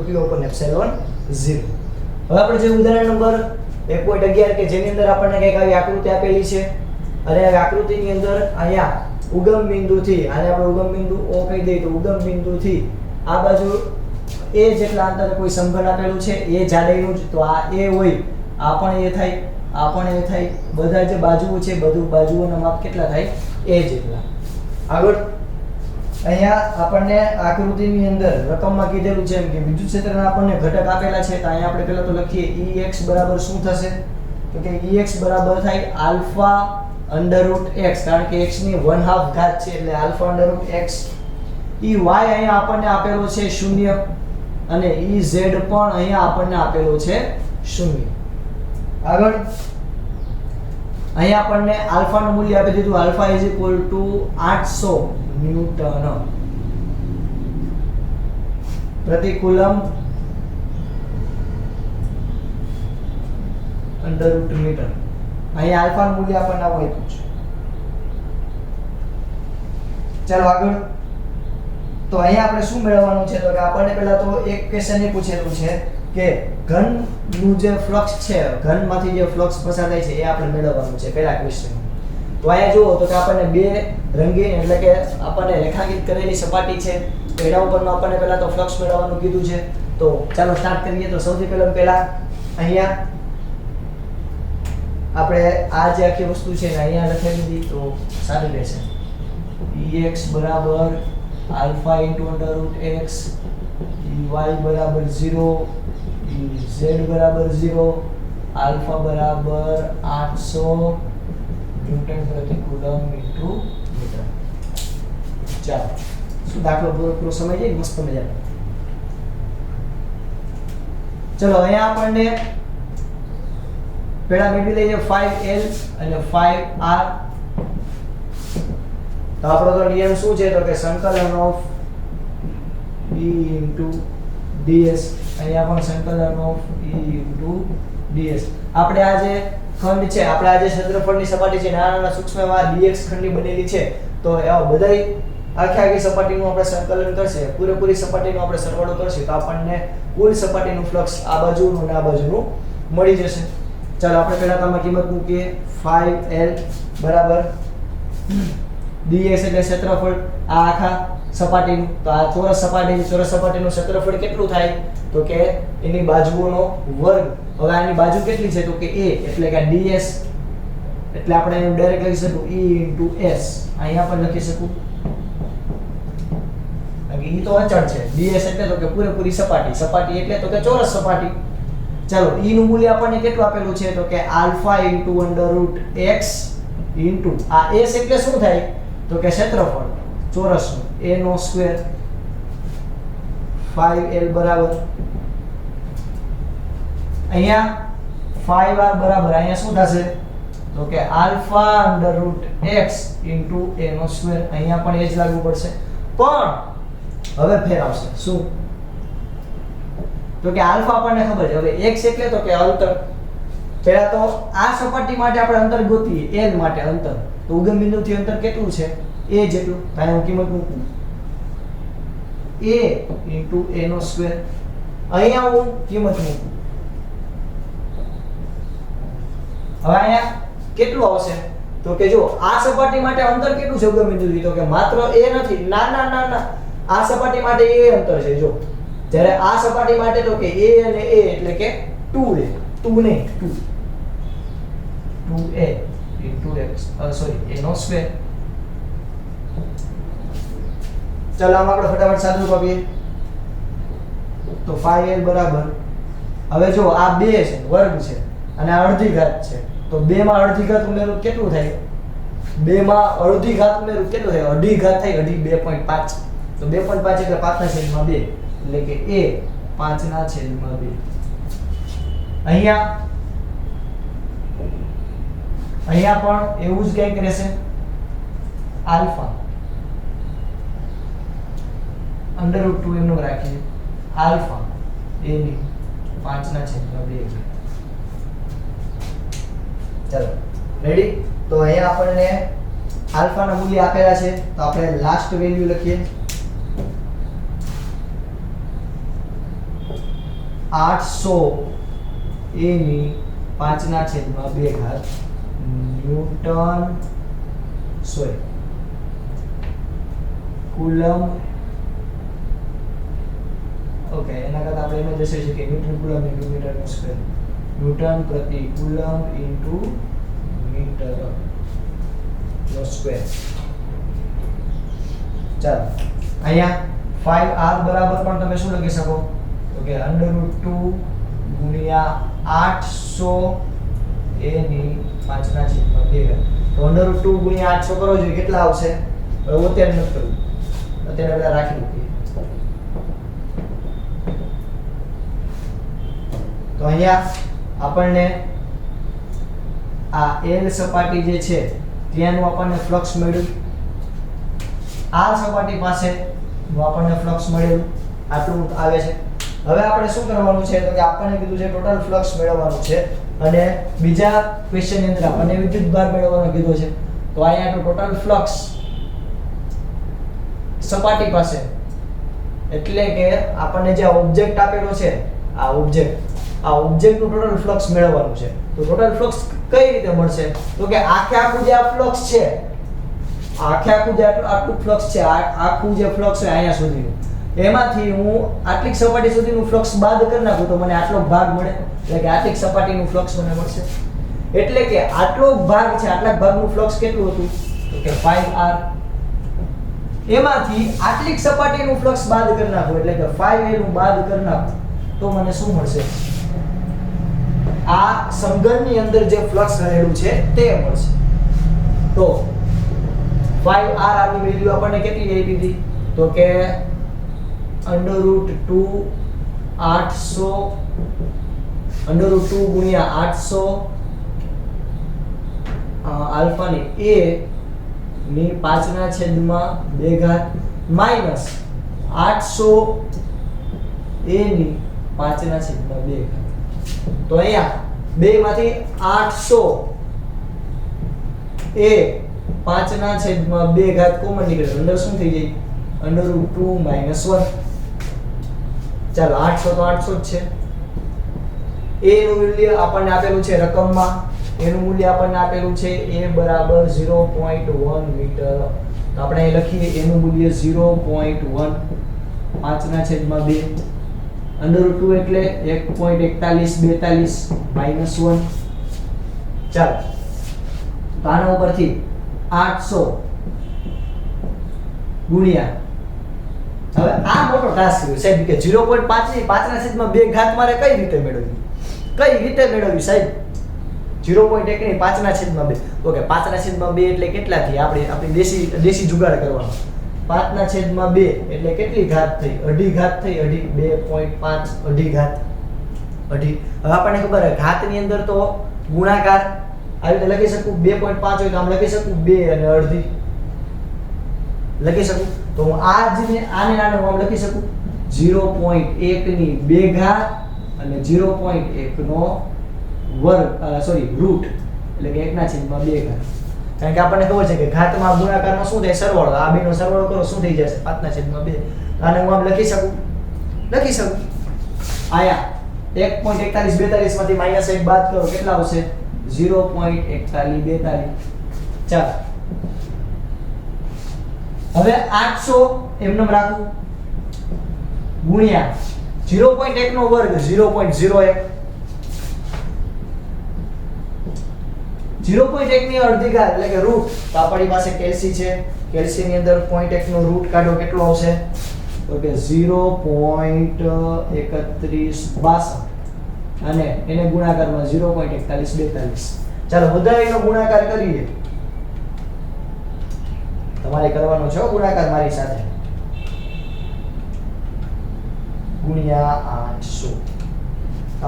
q upon epsilon 0. હવે આપણે જે ઉદાહરણ નંબર 1.11 કે જેની અંદર આપણને કંઈક આવી આકૃતિ આપેલી છે, અને આ આકૃતિની અંદર અહીંયા ઉગમ બિંદુથી, આને આપણે ઉગમ બિંદુ O કહી દઈએ, તો ઉગમ બિંદુથી આ બાજુ a જેટલા અંતરે કોઈ સમઘન આપેલું છે, એ જાડાઈનું જ, તો આ a હોય, આ પણ a થાય, આ પણ a થાય, બધા જે બાજુઓ છે બધું બાજુઓના માપ કેટલા થાય? a જેટલા. આગળ અહીંયા આપણને આકૃતિની અંદર રકમમાં કીધેલું છે એમ કે વિદ્યુત ક્ષેત્રના આપણને ઘટક આપેલા છે, તો અહીંયા આપણે પહેલા તો લખીએ Ex બરાબર શું થશે? તો કે Ex બરાબર થાય આલ્ફા √x, કારણ કે x ની 1/2 ઘાત છે એટલે આલ્ફા √x. Y અહીંયા આપણને આપેલો છે 0, અને Ez પણ અહીંયા આપણને આપેલો છે 0. આગળ અહીંયા આપણને આલ્ફા નું મૂલ્ય આપી દીધું, આલ્ફા = 800 ન્યૂટન પ્રતિ કુલમ √મીટર. અહીંયા આલ્ફા નું મૂલ્ય આપણને આવું આપ્યું છે. ચાલો આગળ. તો અહીંયા આપણે શું મેળવવાનું છે? તો કે આપણને પહેલા તો એક ક્વેશ્ચન એ પૂછેલું છે કે ઘનનું જે ફ્લક્સ છે, ઘનમાંથી જે ફ્લક્સ પસાર થાય છે એ આપણે મેળવવાનું છે પહેલા ક્વેશ્ચન. તો અહીંયા જુઓ તો કે આપણને બે રંગીન, એટલે કે આપણને રેખાંકિત કરેલી સપાટી છે, તો એના ઉપરનું આપણને પહેલા તો ફ્લક્સ મેળવવાનું કીધું છે. તો ચાલો સ્ટાર્ટ કરીએ. તો સૌથી પહેલા અહીંયા આપણે આ જે આખી વસ્તુ છે ને અહીંયા લખી દીધી તો સારું રહેશે. Ex બરાબર આલ્ફા * √x, y બરાબર 0, z બરાબર 0, આલ્ફા બરાબર 800 ન્યૂટન પ્રતિ કુલમ મીટર. ચાલો, શું દાખલો પૂરો સમય જાય? મસ્ત મજા. ચલો અહીંયા આપણને પહેલા મેળવી લઈએ 5L અને 5R. તો આપણો તો નિયમ શું છે? તો કે સંકલન ઓફ E * ds. અહીંયા પણ સંકલન ઓફ E * ds. આપણે આ જે ખંડ છે, આપણે આ જે ક્ષેત્રફળની સપાટી છે, નાના સૂક્ષ્મમાં dx ખંડની બનેલી છે, તો એવા બધાય આખી સપાટીનું આપણે સંકલન કરશે, પૂરેપૂરી સપાટીનો આપણે સરવાળો કરશે, તો આપણને કુલ સપાટીનું ફ્લક્સ આ બાજુનું અને આ બાજુનું મળી જશે. ચાલો આપણે પહેલા આમાં કિંમત મૂકીએ. 5L બરાબર dx એટલે ક્ષેત્રફળ આ આખા સપાટીનું, તો આ ચોરસ સપાટીનું ક્ષેત્રફળ કેટલું થાય? તો કે એની બાજુઓનો વર્ગ. હવે આની બાજુ કેટલી છે? તો કે a, એટલે કે ds, એટલે આપણે એનું ડાયરેક્ટ લખી શકું E * s. અહીંયા પણ લખી શકું, કારણ કે e તો અચળ છે, ds એટલે તો કે પૂરેપૂરી સપાટી એટલે તો કે ચોરસ સપાટી. ચાલો, e નું મૂલ્ય આપણને કેટલું આપેલું છે? તો કે આલ્ફા * √x આ s એટલે શું થાય? તો કે ક્ષેત્રફળ ચોરસનું, a નો સ્ક્વેર. 5L બરાબર અહીંયા 5R બરાબર અહીંયા શું થશે? તો કે આલ્ફા √x * a નો સ્ક્વેર. અહીંયા પણ એ જ લાગુ પડશે, પણ હવે ફેર આવશે. શું? તો કે આલ્ફા આપણને ખબર છે. હવે x એટલે તો કે અંતર. પહેલા તો આ સપાટી માટે આપણે અંતર ગોતીએ, l માટે અંતર. તો ઉગમ બિંદુથી અંતર કેટલું છે? a જેટલું. તો અહીં હું કિંમત મૂકું a * a નો સ્ક્વેર. અહીંયા હું કિંમત મૂકું. હવે અહીંયા કેટલું આવશે? તો કે જો આ સપાટી માટે અંતર કેટલું છે ઉગમ બિંદુથી? તો કે માત્ર a નથી. ના ના ના ના, આ સપાટી માટે a અંતર છે. જો જ્યારે આ સપાટી માટે તો કે a અને a એટલે કે 2a, 2 નહીં 2a * x a નો સ્ક્વેર. ચાલો આમ આપણે ફટાફટ સાદું રૂપ આપીએ. તો 5l બરાબર, હવે જો આ 2 છે, વર્ગ છે, અને આ અડધી ઘાત છે. તો 2 માં અડધી ઘાત ઉમેરું કેટલું થાય? 2 માં અડધી ઘાત ઉમેરું કેટલું થાય? અડધી ઘાત થાય અડધી, 2.5. તો 2.5 એટલે 5/2 એટલે કે a 5/2. અહીંયા પણ એવું જ કંઈક રહેશે. આલ્ફા √2 એમનું રાખીએ. આલ્ફા a ની 5/2. ચાલો રેડી. તો અહીંયા આપણને આલ્ફા ના મૂલ્ય આપેલા છે. તો આપણે લાસ્ટ વેલ્યુ લખીએ. 800 a ની 5/2 ન્યૂટન સોરી કુલમ. ઓકે, એના કરતા આપણે એમ જ લખી શકીએ ન્યૂટન કુલમ * મીટર નો સ્ક્વેર. ન્યૂટન પ્રતિ કુલમ * મીટર નો સ્ક્વેર. ચાલો અહીંયા 5r બરાબર પણ તમે શું લખી શકો? તો કે √2 ગુણ્યા 800 a ની 5/2. તો √2 ગુણ્યા 800 કરો જોઈએ કેટલા આવશે? હવે અત્યારે નથી કરવું, અત્યારે બધા રાખી મૂકીએ. તો અહીંયા આપણને આ l સપાટી જે છે ત્યાંનું આપણને ફ્લક્સ મળ્યું. r સપાટી પાસે આપણને ફ્લક્સ મળેલું. આટલું આવે છે. હવે આપણે શું કરવાનું છે? તો કે આપણને કીધું છે ટોટલ ફ્લક્સ મેળવવાનું છે, અને બીજા ક્વેશ્ચન ની અંદર આપણને વિદ્યુતભાર મેળવવાનો કીધો છે. તો અહીંયા તો ટોટલ ફ્લક્સ સપાટી પાસે એટલે કે આપણને જે ઓબ્જેક્ટ આપેલો છે, આ ઓબ્જેક્ટ નું ટોટલ ફ્લક્સ મેળવવાનું છે. તો ટોટલ ફ્લક્સ કઈ રીતે મળશે? તો કે આખું જે આ ફ્લક્સ છે, આખું જે આટલું ફ્લક્સ છે, આખું જે ફ્લક્સ છે અહીંયા સુધીનું, એમાંથી હું આટલી સપાટી સુધીનું ફ્લક્સ બાદ કરી નાખું તો મને આટલો ભાગ મળે. એટલે કે આટલી સપાટીનું ફ્લક્સ મને મળશે. એટલે કે આટલો ભાગ છે, આટલા ભાગનું ફ્લક્સ કેટલું હતું? તો કે 5r. એમાંથી આટલી સપાટીનું ફ્લક્સ બાદ કરી નાખું એટલે કે 5a નું બાદ કરી નાખું તો મને શું મળશે? આ સમઘનની અંદર જે ફ્લક્સ રહેલું છે તે મળશે. તો 5r ની વેલ્યુ આપણને કેટલી આપી હતી? તો કે √2 800 √2 ગુણ્યા 800 આલ્ફા ની a ની 5/2 માઈનસ 800 a ની 5/2. તો અહીંયા 2 માંથી 800 a 5/2 કોમન નીકળે. અંદર શું થઈ જાય? √2 - 1. ચાલો 800 તો 800 જ છે. a નું મૂલ્ય આપણને આપેલું છે રકમમાં. એનું મૂલ્ય આપણને આપેલું છે a બરાબર 0.1 મીટર. તો આપણે અહીં લખીએ a નું મૂલ્ય 0.1 5/2 √2 એટલે 1.4142 -1. ચાલો તો આના ઉપરથી 800 ગુણ્યા, હવે આ મોટો ટાસ્ક છે સાહેબ કે 0.5 ની 5/2 મારે કઈ રીતે મેળવવી સાહેબ? 0.1 ની 5/2. ઓકે, 5/2 એટલે કેટલા થઈ? આપણી દેશી જુગાડ કરવાનો. 5/2 એટલે કેટલી ઘાત થઈ? અઢી ઘાત થઈ. અઢી 2.5 અઢી ઘાત અઢી. હવે આપણને ખબર છે ઘાતની અંદર તો ગુણાકાર આવી રીતે લખી શકું. 2.5 હોય તો આમ લખી શકું 2 અને અડધી લખી શકું. તો હું આને આમ લખી શકું 0.1 ની 2 ઘાત અને 0.1 નો વર્ગ સોરી રૂટ એટલે કે 1/2 ઘાત. કારણ કે આપણને ખબર છે કે ઘાતમાં ગુણાકારનો શું થાય સરવાળો. આ બેનો સરવાળો કરો શું થઈ જશે 5/2. આને હું આમ લખી શકું આયા 1.4142 માંથી -1 બાદ કરો કેટલા આવશે 0.4142. ચાલો હવે 800 એમનેમ રાખું ગુણ્યા 0.1 નો વર્ગ 0.01. 0.1 ની અડધી ઘાત એટલે કે રૂટ. તો આપણી પાસે કેલ્સી છે. કેલ્સી ની અંદર 0.1 નો રૂટ કાઢો કેટલો આવશે તો કે 0.3162 અને એને ગુણાકારમાં 0.4142. ચાલો બધાયનો ગુણાકાર કરીએ. તમારે કરવાનો છે ગુણાકાર મારી સાથે. ગુણ્યા 800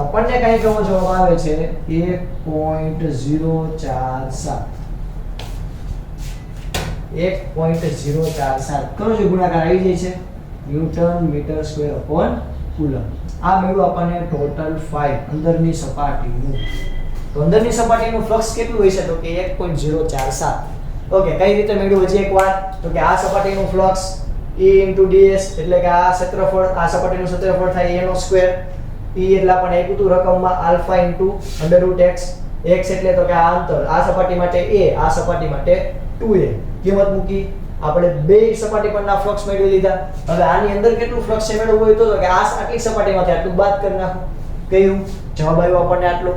આપણને કઈ કેવો જવાબ આવે છે 1.047. 1.047 કરો જો ગુણાકાર આવી જાય છે newton metre square upon coulomb. આ મળ્યું આપણને ટોટલ 5 અંદરની સપાટીનું. તો અંદરની સપાટીનું ફ્લક્સ કેટલું હશે તો કે 1.047. ઓકે કઈ રીતે મળ્યું હજી એકવાર તો કે આ સપાટીનું ફ્લક્સ E * ds એટલે કે આ ક્ષેત્રફળ આ સપાટીનું ક્ષેત્રફળ થાય a નો સ્ક્વેર. E એટલે આપણે આપ્યું હતું રકમમાં આલ્ફા * √x. x એટલે તો કે આ અંતર આ સપાટી માટે a આ સપાટી માટે 2a. કિંમત મૂકી આપણે બે સપાટી પરના ફ્લક્સ મેળવી લીધા. હવે આની અંદર કેટલું ફ્લક્સ છે મેળવવું હોય તો કે આ આટલી સપાટીમાંથી આટલું બાદ કરી નાખો. કયું જવાબ આવ્યો આપણને આટલો.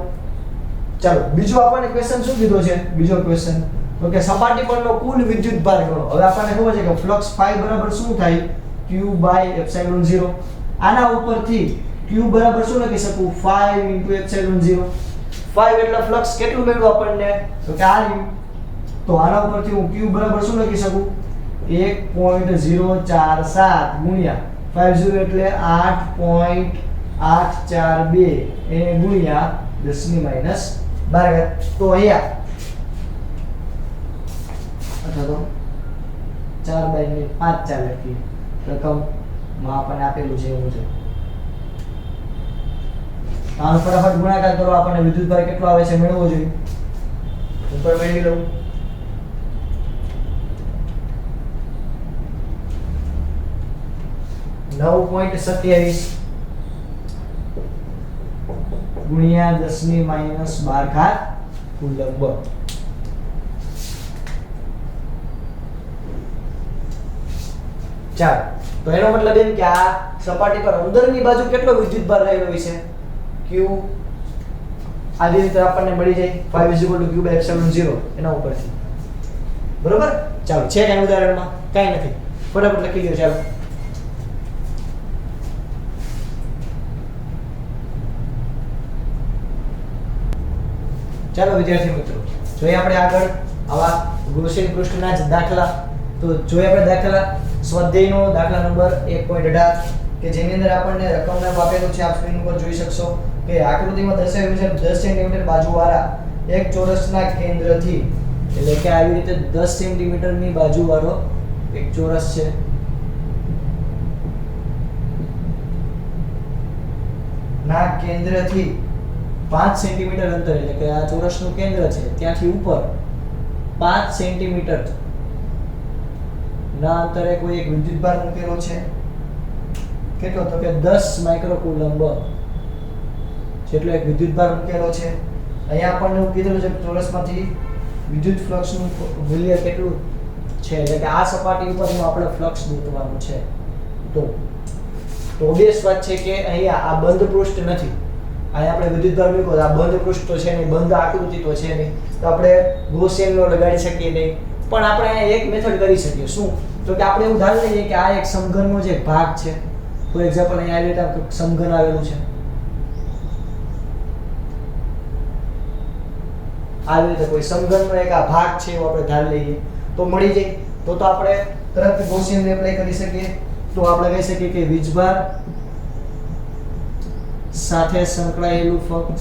ચાલો બીજો આપણને ક્વેશ્ચન શું કીધો છે બીજો ક્વેશ્ચન તો કે સપાટી પરનો કુલ વિદ્યુત ભાર ગણો. હવે આપણને ખબર છે કે ફ્લક્સ phi બરાબર શું થાય q / ε0. આના ઉપરથી q બરાબર શું લખી શકું 5 * ε0. 5 એટલે ફ્લક્સ કેટલું મળ્યું આપણને તો કે આ રહ્યું. તો આના ઉપરથી હું q બરાબર શું લખી શકું 1.047 ગુણ્યા 50 એટલે 8.842 એને ગુણ્યા 10⁻12. તો અહીંયા અથવા તો 4/5 લખીએ રકમમાં આપણને આપેલું છે એવું છે. આનો ફટાફટ ગુણાકાર કરો આપણને વિદ્યુતભાર કેટલો આવે છે મેળવવો જોઈએ. હું પણ મેળવી લઉં. -9.27 ગુણ્યા 10⁻12 કુલંબ. ચાલો તો એનો મતલબ એમ કે આ સપાટી પર અંદરની બાજુ કેટલો વિદ્યુતભાર રહેલો છે q આ રીતે આપણને મળી જાય 5 q / ε0 એના ઉપરથી. બરોબર. ચાલો છે કઈ ઉદાહરણમાં કઈ નથી ફટાફટ લખી દો. ચાલો ચાલો વિદ્યાર્થી મિત્રો જોઈએ આપણે આગળ આવા ગૌસીયન પૃષ્ઠના જ દાખલા. તો જોઈએ આપણે દાખલા સ્વાધ્યાયનો દાખલા નંબર 1.18 કે જેની અંદર આપણને રકમનામ આપેલું છે. આપ સ્ક્રીન ઉપર જોઈ શકશો કે આકૃતિમાં દર્શાવ્યું છે 10 સેન્ટીમીટર બાજુવાળા એક ચોરસના કેન્દ્રથી એટલે કે આવી રીતે 10 સેન્ટીમીટરની બાજુવાળો એક ચોરસ છે. ના કેન્દ્રથી 5 સેન્ટીમીટર અંતર એટલે કે આ ચોરસનું કેન્દ્ર છે ત્યાંથી ઉપર 5 સેન્ટીમીટર ના અંતરે કોઈ એક વિદ્યુતભાર મૂકેલો છે. કેટલો તો કે 10 માઇક્રોકુલમ્બ જેટલો એક વિદ્યુતભાર મૂકેલો છે. અહીંયા આપણને એવું કીધેલું છે કે ચોરસમાંથી વિદ્યુત ફ્લક્સનું મૂલ્ય કેટલું છે એટલે કે આ સપાટી ઉપરનું આપણે ફ્લક્સ ગોતવાનું છે. તો ઓબવિયસ વાત છે કે અહીંયા આ બંધ પૃષ્ઠ નથી. અહીંયા આપણે વિદ્યુતભાર મૂક્યો આ બંધ પૃષ્ઠ તો છે નહીં, બંધ આકૃતિ તો છે નહીં, તો આપણે ગૌસિયન લો લગાડી શકીએ નહીં. પણ આપણે અહીંયા એક મેથડ કરી શકીએ. શું તો કે આપણે એવું ધારી લઈએ કે આ એક સમઘનનો જે ભાગ છે. ફોર એક્ઝામ્પલ અહીંયા આવી રીતે સમઘન આવેલું છે. આવી રીતે કોઈ સમઘનનો એક આ ભાગ છે એવો આપણે ધારી લઈએ તો મળી જાય. તો આપણે તરત ગૌસિયન એપ્લાય કરી શકીએ. તો આપણે કહી શકીએ કે વીજભાર સાથે સંકળાયેલું ફક્ત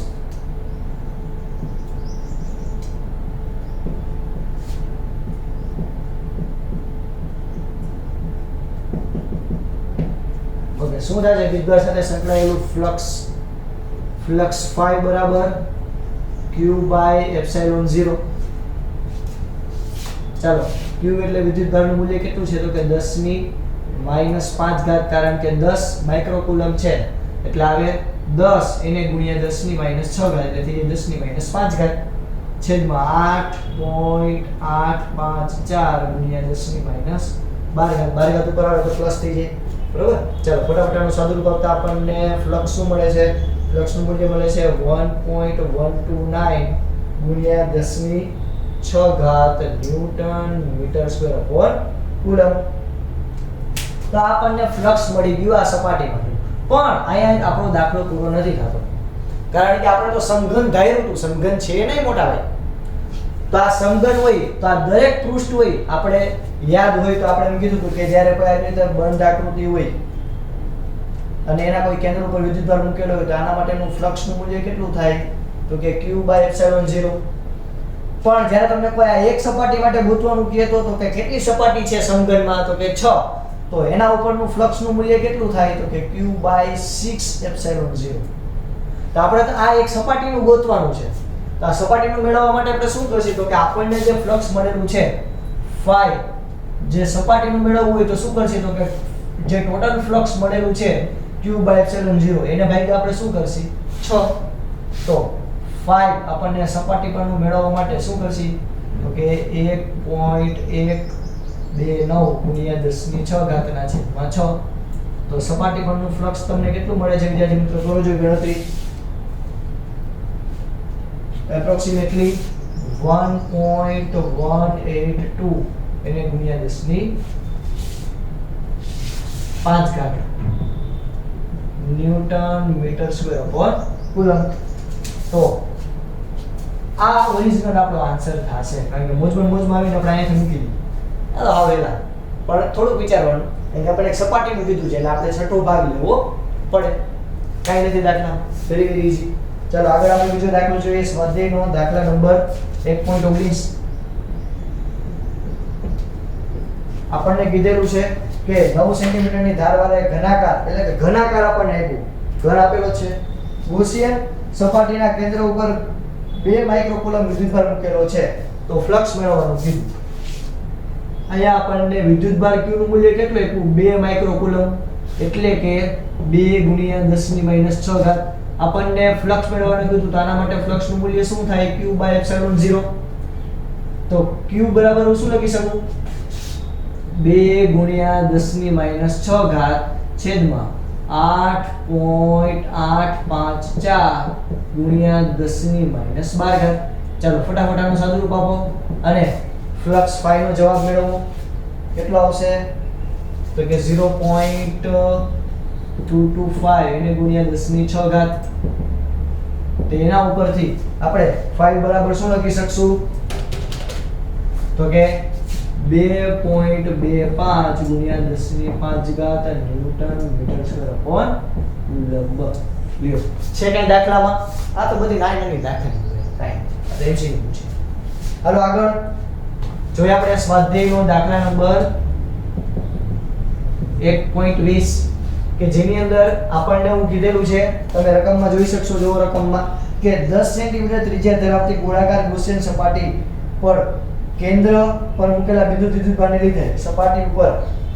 ઓકે એટલે શું થાય છે વિદ્યુતભાર સાથે સંકળાયેલું ફ્લક્સ phi બરાબર q/ε0. ચાલો q એટલે વિદ્યુતભારનું મૂલ્ય કેટલું છે તો કે 10⁻5 કારણ કે 10 માઇક્રોકુલમ છે એટલે આવે 10 એને ગુણ્યા 10⁻6 એટલે થઈ જાય 10⁻5 છેદમાં 8.854 ગુણ્યા 10⁻12 ઉપર આવે તો પ્લસ થઈ જાય બરોબર. ચાલો ફટાફટ સાદુરૂપ આપતા આપણને ફ્લક્સ શું મળે છે ફ્લક્સનું મૂલ્ય મળે છે 1.129 ગુણ્યા 10⁻6 newton metre square upon coulomb. તો આપણને ફ્લક્સ મળી ગયું આ સપાટીમાંથી. પણ અહીંયા આપણો દાખલો પૂરો નથી થતો કારણ કે આપણે તો સમઘન ધાર્યું હતું, સમઘન છે નહીં મોટા ભાઈ. તો આ સમઘન હોય તો આ દરેક પૃષ્ઠ હોય આપણે યાદ હોય તો આપણે એમ કીધું હતું કે જ્યારે કોઈ આવી રીતે બંધ આકૃતિ હોય અને એના કોઈ કેન્દ્ર ઉપર વિદ્યુતભાર મૂકેલો હોય તો આના માટેનું ફ્લક્સનું મૂલ્ય કેટલું થાય તો કે q/ε0. પણ જ્યારે તમને કોઈ આ એક સપાટી માટે ગોતવાનું કહેતો તો કે કેટલી સપાટી છે સમઘનમાં તો કે 6, તો એના ઉપરનું ફ્લક્સનું મૂલ્ય કેટલું થાય તો કે q/6ε0. તો આપણે તો આ એક સપાટીનું ગોતવાનું છે. તો આ સપાટીનું મેળવવા માટે આપણે શું કરશું તો કે આપણને જે ફ્લક્સ મળેલું છે phi જે સપાટીનું મેળવવું હોય તો શું કરશું તો કે જે ટોટલ ફ્લક્સ મળેલું છે q/ε0 એને ભાગ્યા આપણે શું કરશું 6. તો phi આપણને સપાટી પરનું મેળવવા માટે શું કરશું તો કે 1.129 ગુણ્યા 10�6 ના છેદમાં 6. તો સપાટી પરનું ફ્લક્સ તમને કેટલું મળે છે વિદ્યાર્થી મિત્રો કરો જો ગણતરી approximately 1.182 એને ગુણ્યા 10⁵ newton metre square upon coulomb. તો આ ઓરિજિનલ આપણો આન્સર થશે કારણ કે મોજમાં આવીને આપણે અહીંયાથી મૂકી દીધું. ચાલો આવેલા પણ થોડુંક વિચારવાનું કારણ કે આપણે એક સપાટીનું કીધું છે એટલે આપણે છઠ્ઠો ભાગ લેવો પડે. કાંઈ નથી દાખલા વેરી વેરી ઈઝી. ચાલો આગળ આપણે બીજો દાખલો જોઈએ સ્વાધ્યાયનો દાખલા નંબર 1.19. આપણને કીધેલું છે કે 9 સેન્ટીમીટરની ધારવાળા ઘનાકાર એટલે કે ઘનાકાર આપણને આપ્યું ઘન આપેલો છે ગૌસિયન સપાટીના કેન્દ્ર ઉપર 2 માઇક્રોકુલમ વિદ્યુતભાર મૂકેલો છે તો ફ્લક્સ મેળવવાનું કીધું. અહીંયા આપણને વિદ્યુતભાર q નું મૂલ્ય કેટલું આપ્યું 2 માઇક્રોકુલમ એટલે કે 2 ગુણ્યા 10⁻6 આપણને ફ્લક્સ મેળવવાનું કીધું તો આના માટે ફ્લક્સનું મૂલ્ય શું થાય q/ε0. તો q બરાબર હું શું લખી શકું 2 ગુણ્યા 10⁻6 છેદમાં 8.854 ગુણ્યા 10⁻12. ચાલો ફટાફટ આનું સાદુરૂપ આપો અને ફ્લક્સ phi નો જવાબ મેળવો કેટલો આવશે તો કે 0.225 એને ગુણ્યા 10�6. તેના ઉપરથી આપણે phi બરાબર શું લખી શકશું તો કે 2.25 ગુણ્યા 10⁵ newton metre square upon coulomb. લ્યો છે કઈ દાખલામાં આ તો બધી નાની દાખલા છે કાઈ આ એમસીક્યુ છે. હાલો આગળ જોઈએ આપણે સ્વાધ્યાયનો દાખલા નંબર 1.20 કે જેની અંદર આપણને હું કીધેલું છે તમે રકમમાં જોઈ શકશો જો રકમમાં કે 10 સેન્ટીમીટર ત્રિજ્યા ધરાવતી ગોળાકાર ગૌસિયન સપાટી પર કેન્દ્ર પર મૂકેલા વિદ્યુતભારને લીધે સપાટી ઉપર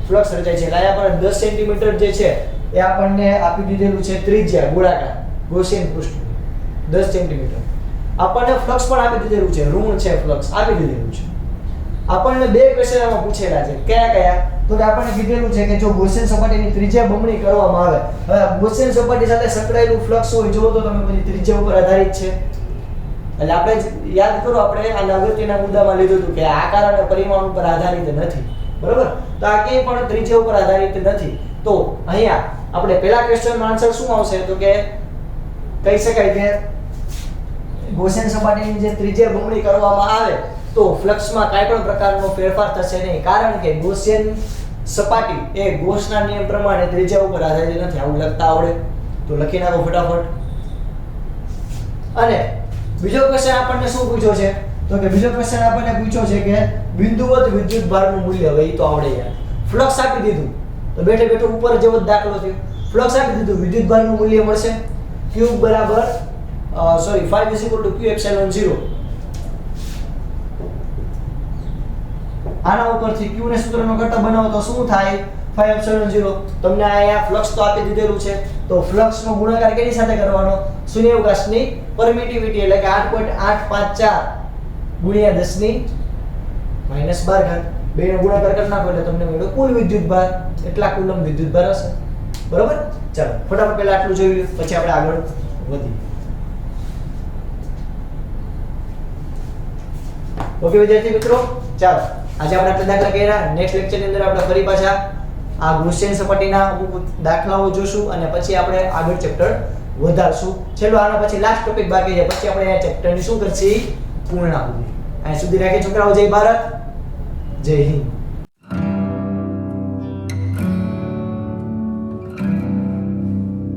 ફ્લક્સ રચાય છે. લાયા પર 10 સેન્ટીમીટર જે છે એ આપણને આપી દીધેલું છે ત્રિજ્યા ગોળાકાર ગૌસિયન પૃષ્ઠ 10 સેન્ટીમીટર. આપણને ફ્લક્સ પણ આપી દીધેલું છે ઋણ છે ફ્લક્સ આપી દીધેલું છે. આપણને બે ક્વેશ્ચનમાં પૂછેલા છે કયા તો કે આપણને કીધેલું છે કે જો ગૌસિયન સપાટીની ત્રિજ્યા બમણી કરવામાં આવે હવે ગૌસિયન સપાટી સાથે સંકળાયેલું ફ્લક્સ હોય જો તો તમે બધી ત્રિજ્યા ઉપર આધારિત છે એટલે આપણે યાદ કરો આપણે આ અગત્યના મુદ્દામાં લીધું હતું કે આકાર અને પરિમાણ ઉપર આધારિત નથી બરોબર. તો આ કે પણ ત્રિજ્યા ઉપર આધારિત નથી. તો અહીંયા આપણે પહેલા ક્વેશ્ચનનો આન્સર શું આવશે તો કે કહી શકાય કે ગૌસિયન સપાટીની જે ત્રિજ્યા બમણી કરવામાં આવે તો ફ્લક્સમાં કાંઈ પણ પ્રકારનો ફેરફાર થશે નહીં કારણ કે ગૌસિયન સપાટી એ ગૌસના નિયમ પ્રમાણે ત્રિજ્યા ઉપર આધારિત નથી. આવું લખતા આવડે તો લખી નાખો ફટાફટ. અને બીજો ક્વેશ્ચન આપણને શું પૂછ્યો છે તો કે બીજો ક્વેશ્ચન આપણને પૂછ્યો છે કે બિંદુવત વિદ્યુતભારનું મૂલ્ય હવે ઈ તો આવડે યાર. ફ્લક્સ આપી દીધું તો બેઠે બેઠો ઉપર જેવો જ દાખલો થયો. ફ્લક્સ આપી દીધું, વિદ્યુતભારનું મૂલ્ય મળશે q બરાબર sorry 5 is equal to q epsilon 0. આના ઉપરથી q ને સૂત્રનો ઘટક બનાવો તો શું થાય 5 epsilon 0. તમને અહીંયા ફ્લક્સ તો આપી દીધેલું છે, તો ફ્લક્સ નો ગુણાકાર કેની સાથે કરવાનો? શૂન્યાવકાશની પરમિટિવિટી એટલે કે 8.854 ગુણ્યા 10 ની -12 બે નો ગુણાકાર કરી નાખો એટલે તમને મળ્યો કુલ વિદ્યુતભાર. એટલા કુલમ વિદ્યુતભાર હશે. બરોબર? ચાલો ફટાફટ પહેલા આટલું જોઈ લો, પછી આપણે આગળ વધીએ. ઓકે વિદ્યાર્થી મિત્રો, ચાલો આજે આપણે આટલા દાખલા કર્યા. નેક્સ્ટ લેક્ચરની અંદર આપણે ફરી પાછા આ ગૌસિયન સપાટીના અમુક દાખલાઓ જોશું અને પછી આપણે આગળ ચેપ્ટર વધારશું. ચલો આના પછી લાસ્ટ ટોપિક બાકી છે, પછી આપણે આ ચેપ્ટરની શું કરશી? પૂર્ણાહુતિ. અહીં સુધી રાખીએ છોકરાઓ. જય ભારત, જય હિન્દ.